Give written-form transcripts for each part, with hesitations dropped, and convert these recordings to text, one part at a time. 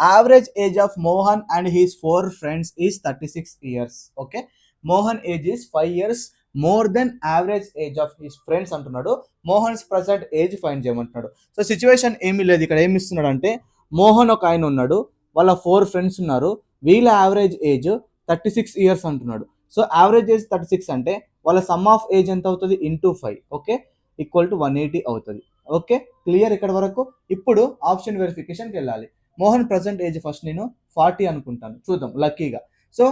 average age of Mohan and his 4 friends is 36 years. Okay, Mohan age is 5 years more than average age of his friends అంటున్నాడు. Mohan's present age find చేయమంటున్నాడు. So situation ఏమీ లేదు ఇక్కడ. ఏమి ఇస్తున్నాడు అంటే మోహన్ ఒక ఆయన ఉన్నాడు, వాళ్ళ 4 ఫ్రెండ్స్ ఉన్నారు, వీళ్ళ యావరేజ్ ఏజ్ 36 ఇయర్స్ అంటున్నాడు. సో యావరేజ్ ఏజ్ 36 అంటే వాళ్ళ సమ్ ఆఫ్ ఏజ్ ఎంత అవుతుంది, ఇంటూ 5. ఓకే, ఈక్వల్ టు 180 అవుతుంది. ఓకే, క్లియర్ ఇక్కడ వరకు. ఇప్పుడు ఆప్షన్ వెరిఫికేషన్కి వెళ్ళాలి. మోహన్ ప్రజెంట్ ఏజ్ ఫస్ట్ నేను 40 అనుకుంటాను, చూద్దాం లక్కీగా. సో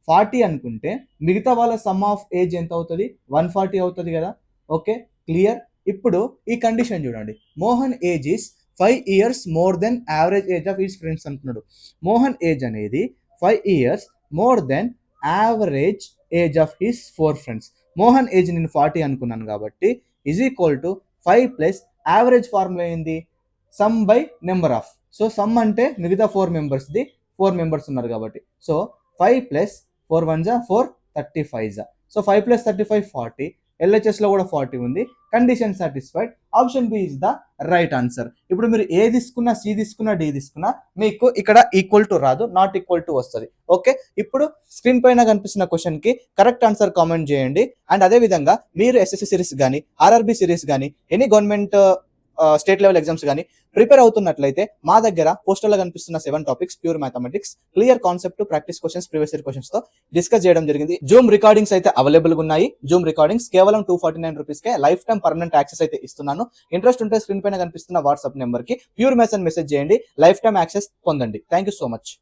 40 అనుకుంటే మిగతా వాళ్ళ సమ్ ఆఫ్ ఏజ్ ఎంత అవుతుంది, 140 అవుతుంది కదా. Okay, clear. ఇప్పుడు ఈ కండిషన్ చూడండి, Mohan age is 5 years more than average age of his friends అంటున్నాడు. మోహన్ ఏజ్ అనేది 5 years more than average age of his 4 friends. Mohan age నేను 40 అనుకున్నాను కాబట్టి is equal to 5 plus average formula ఏంది, sum by number of. So sum అంటే మిగతా 4 మెంబర్స్ది, 4 members ఉన్నారు కాబట్టి. సో 5 ప్లస్ 4 1 జా 4, 35 జా. So 5 plus 35 40. ఎల్హెచ్ఎస్లో కూడా 40 ఉంది. Condition satisfied. Option B is the right answer. ఇప్పుడు మీరు ఏ తీసుకున్నా, సి తీసుకున్నా, డి తీసుకున్నా మీకు ఇక్కడ ఈక్వల్ టు రాదు, నాట్ ఈక్వల్ టు వస్తుంది. ఓకే, ఇప్పుడు స్క్రీన్ పైన కనిపిస్తున్న క్వశ్చన్కి కరెక్ట్ ఆన్సర్ కామెంట్ చేయండి. అండ్ అదేవిధంగా మీరు ఎస్ఎస్సి సిరీస్ కానీ, ఆర్ఆర్బి సిరీస్ కానీ, any government state level exams కానీ ప్రిపేర్ అవుతున్నట్లయితే మా దగ్గర పోస్టర్లో కనిపిస్తున్న 7 topics pure mathematics, clear concept, practice questions, previous year questions తో డిస్కస్ చేయడం జరిగింది. జూమ్ రికార్డింగ్స్ అయితే అవైలబుల్ గా ఉన్నాయి. జూమ్ రికార్డింగ్స్ కేవలం 249 రూపీస్కే లైఫ్ టైం పర్మనెంట్ యాక్సెస్ అయితే ఇస్తున్నాను. ఇంట్రెస్ట్ ఉంటే స్క్రీన్ పైన కనిపిస్తున్న వాట్సాప్ నెంబర్ కి ప్యూర్ మ్యాథ్స్ అని మెసేజ్ చేయండి, లైఫ్ టైం యాక్సెస్ పొందండి. Thank you so much.